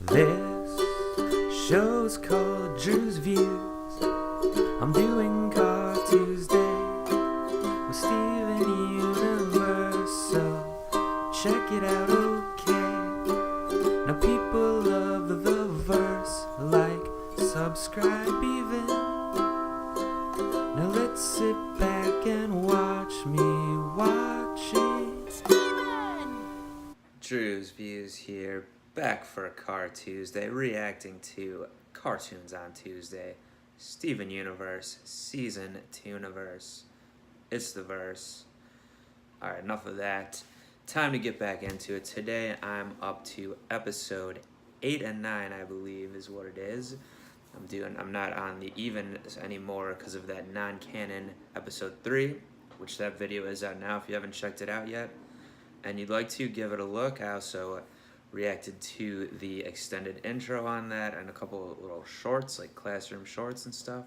This show's called Drewz Viewz. I'm doing Car Tuesday with Steven Universe, so check it out, okay? Now people love the verse, like, subscribe even. Now let's sit back and watch me watch it. Steven! Drewz Viewz here, back for a Car Tuesday, reacting to cartoons on Tuesday. Steven Universe, Season 2 Universe. It's the verse. Alright, enough of that. Time to get back into it. Today I'm up to episode 8 and 9, I believe is what it is. I'm not on the even anymore because of that non-canon episode 3, which that video is out now if you haven't checked it out yet. And you'd like to give it a look. I also reacted to the extended intro on that and a couple of little shorts, like classroom shorts and stuff.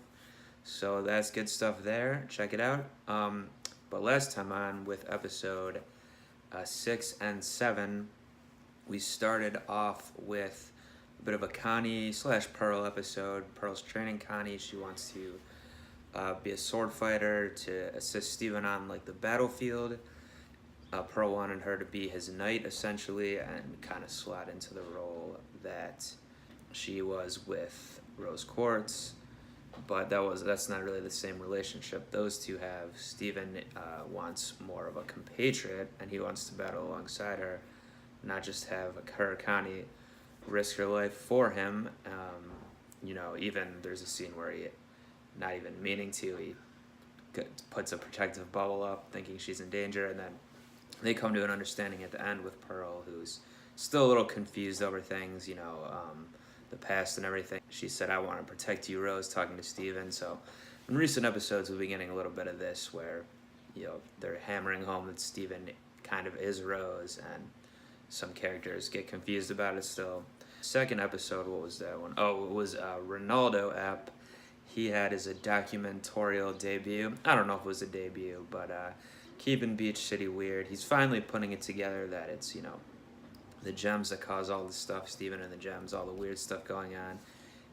So that's good stuff there. Check it out. But last time on with episode 6 and 7, we started off with a bit of a Connie / Pearl episode. Pearl's training Connie. She wants to be a sword fighter to assist Steven on like the battlefield. Pearl wanted her to be his knight, essentially, and kind of slot into the role that she was with Rose Quartz. But that's not really the same relationship those two have. Steven wants more of a compatriot, and he wants to battle alongside her, not just have her, Connie, risk her life for him. Even there's a scene where he, not even meaning to, he puts a protective bubble up, thinking she's in danger, and then they come to an understanding at the end with Pearl, who's still a little confused over things, the past and everything. She said, "I want to protect you, Rose," talking to Steven. So in recent episodes, we'll be getting a little bit of this where, they're hammering home that Steven kind of is Rose, and some characters get confused about it still. Second episode, what was that one? Oh, it was Ronaldo app. He had his documentorial debut. I don't know if it was a debut, but keeping Beach City weird. He's finally putting it together that it's, the gems that cause all the stuff, Steven and the gems, all the weird stuff going on.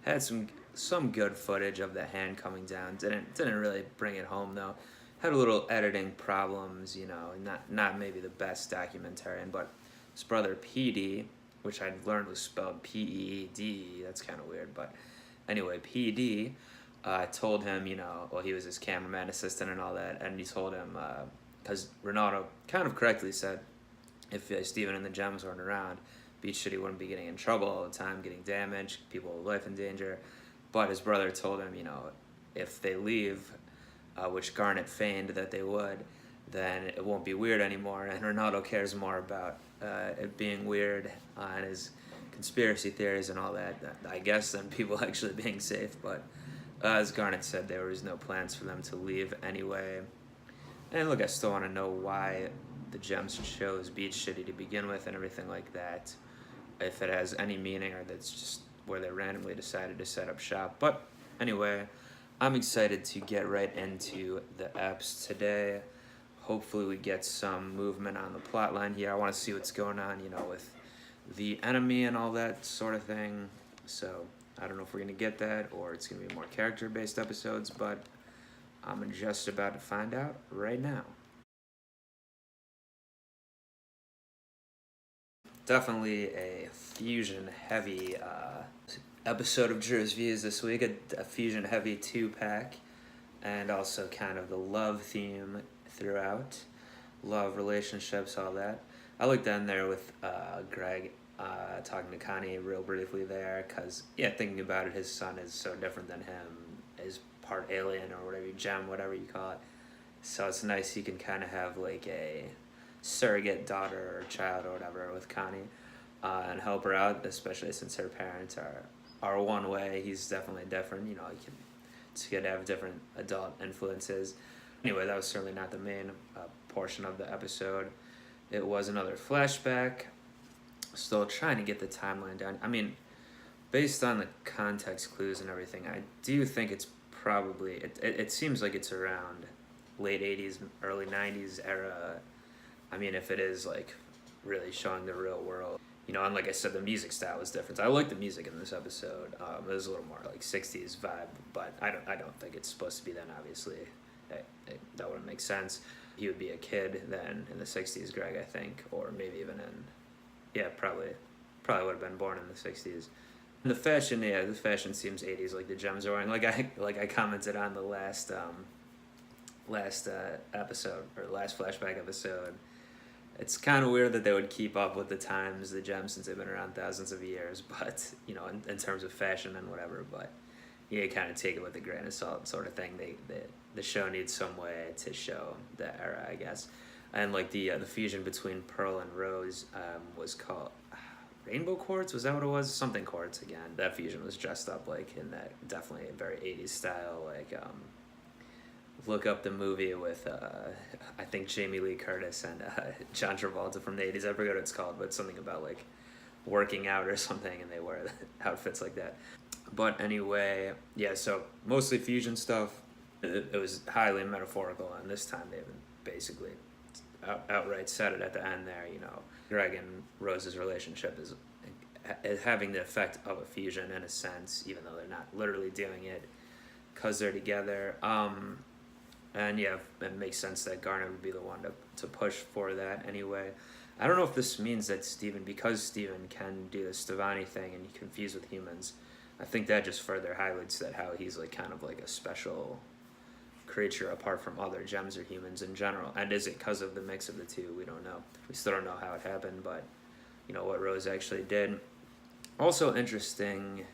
Had some good footage of the hand coming down. Didn't really bring it home though. Had a little editing problems, not maybe the best documentarian, but his brother PD, which I learned was spelled P-E-D, that's kind of weird, but anyway, PD told him, he was his cameraman assistant and all that, and he told him, because Ronaldo kind of correctly said if Steven and the gems weren't around, Beach City wouldn't be getting in trouble all the time, getting damaged, people with life in danger. But his brother told him, if they leave, which Garnet feigned that they would, then it won't be weird anymore. And Ronaldo cares more about it being weird and his conspiracy theories and all that, I guess, than people actually being safe. But as Garnet said, there was no plans for them to leave anyway. And look, I still want to know why the gems chose Beach City to begin with and everything like that. If it has any meaning or that's just where they randomly decided to set up shop. But anyway, I'm excited to get right into the eps today. Hopefully we get some movement on the plot line here. I want to see what's going on, with the enemy and all that sort of thing. So I don't know if we're going to get that or it's going to be more character-based episodes, but I'm just about to find out right now. Definitely a fusion-heavy episode of Drewz Viewz this week, a fusion-heavy 2-pack, and also kind of the love theme throughout. Love, relationships, all that. I looked in there with Greg talking to Connie real briefly there, because, thinking about it, his son is so different than him, is part alien or whatever, gem, whatever you call it. So it's nice you can kind of have like a surrogate daughter or child or whatever with Connie and help her out, especially since her parents are one way. He's definitely different. It's good to have different adult influences. Anyway, that was certainly not the main portion of the episode. It was another flashback. Still trying to get the timeline down. I mean, based on the context clues and everything, I do think it's probably, it seems like it's around late 80s, early 90s era. I mean, if it is like really showing the real world, you know, and like I said, the music style was different. I like the music in this episode. It was a little more like 60s vibe, but I don't think it's supposed to be then, obviously. That wouldn't make sense. He would be a kid then in the 60s, Greg, I think, or maybe even probably would have been born in the 60s. And the fashion seems 80s, like the gems are wearing. Like I commented on the last episode, or last flashback episode. It's kind of weird that they would keep up with the times, the gems, since they've been around thousands of years, but, you know, in terms of fashion and whatever, but you kind of take it with a grain of salt sort of thing. The show needs some way to show the era, I guess. And like the fusion between Pearl and Rose was called Rainbow Quartz. Was that what it was? Something quartz again. That fusion was dressed up like in that definitely a very 80s style. Like look up the movie with I think Jamie Lee Curtis and John Travolta from the 80s. I forget what it's called, but something about like working out or something, and they wear outfits like that. But anyway, yeah. So mostly fusion stuff. It was highly metaphorical, and this time they even basically outright said it at the end there. You know, Greg and Rose's relationship is having the effect of a fusion in a sense, even though they're not literally doing it, because they're together. And yeah, it makes sense that Garnet would be the one to push for that anyway. I don't know if this means that because Steven can do the Stevani thing and confuse with humans, I think that just further highlights that how he's like kind of like a special creature apart from other gems or humans in general. And is it because of the mix of the two? We don't know. We still don't know how it happened, but you know what Rose actually did. Also interesting,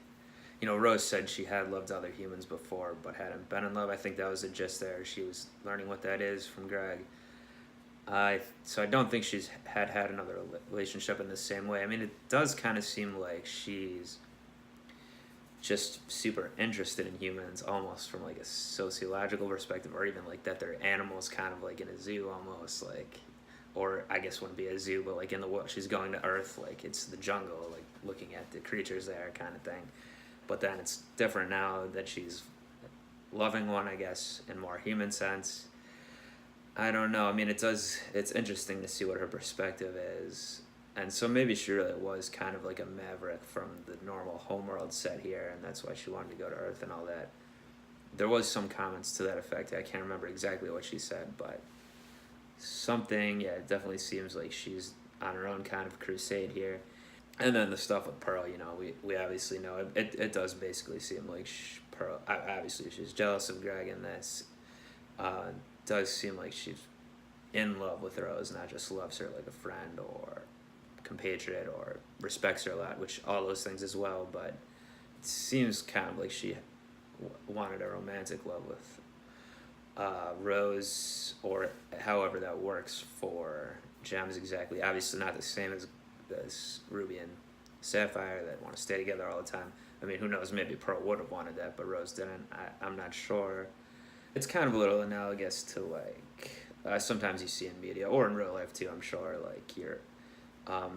you know, Rose said she had loved other humans before but hadn't been in love. I think that was the gist there. She was learning what that is from Greg. So I don't think she's had another relationship in the same way. I mean, it does kind of seem like she's just super interested in humans, almost from like a sociological perspective, or even like that they're animals, kind of like in a zoo almost, like, or I guess wouldn't be a zoo, but like in the world, she's going to Earth, like it's the jungle, like looking at the creatures there kind of thing. But then it's different now that she's loving one, I guess, in more human sense. I don't know. I mean, it's interesting to see what her perspective is. And so maybe she really was kind of like a maverick from the normal homeworld set here, and that's why she wanted to go to Earth and all that. There was some comments to that effect. I can't remember exactly what she said, but something, yeah, it definitely seems like she's on her own kind of crusade here. And then the stuff with Pearl, you know, we obviously know it does basically seem like Pearl, obviously she's jealous of Greg in this. Does seem like she's in love with Rose, not just loves her like a friend or compatriot or respects her a lot, which all those things as well, but it seems kind of like she wanted a romantic love with Rose, or however that works for gems exactly. Obviously not the same as Ruby and Sapphire that want to stay together all the time. I mean, who knows, maybe Pearl would have wanted that, but Rose didn't. I'm not sure. It's kind of a little analogous to like sometimes you see in media or in real life too, I'm sure, like you're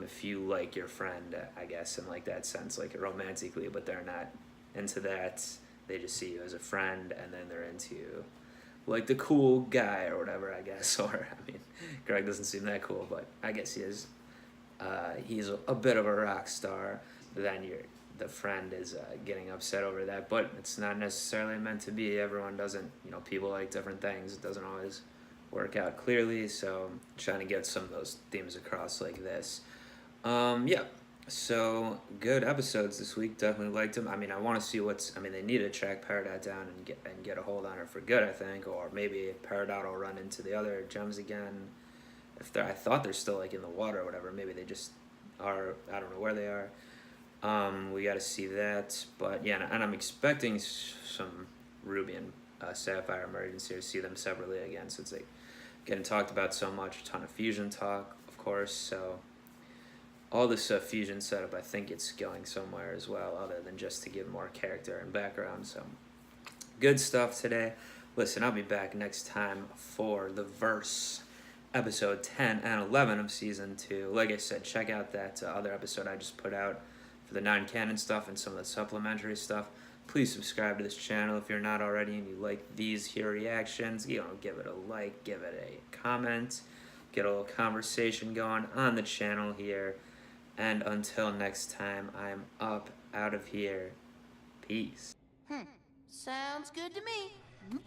if you like your friend, I guess, in like that sense, like romantically, but they're not into that, they just see you as a friend, and then they're into like the cool guy or whatever, I guess. Or I mean, Greg doesn't seem that cool, but I guess he is. He's a bit of a rock star. Then the friend is getting upset over that, but it's not necessarily meant to be. Everyone doesn't, you know, people like different things. It doesn't always work out clearly, so I'm trying to get some of those themes across like this. Yeah, so good episodes this week. Definitely liked them. I mean, I want to see they need to track Peridot down and get a hold on her for good, I think, or maybe Peridot will run into the other gems again. I thought they're still like in the water or whatever. Maybe they just are. I don't know where they are. We got to see that, but yeah, and I'm expecting some Ruby and Sapphire emergence here. See them separately again, since they getting talked about so much. A ton of fusion talk, of course. So all this fusion setup, I think it's going somewhere as well, other than just to give more character and background. So good stuff today. Listen, I'll be back next time for the verse. Episode 10 and 11 of Season 2. Like I said, check out that other episode I just put out for the non-canon stuff and some of the supplementary stuff. Please subscribe to this channel if you're not already and you like these here reactions. You know, give it a like, give it a comment, get a little conversation going on the channel here. And until next time, I'm up out of here. Peace. Sounds good to me.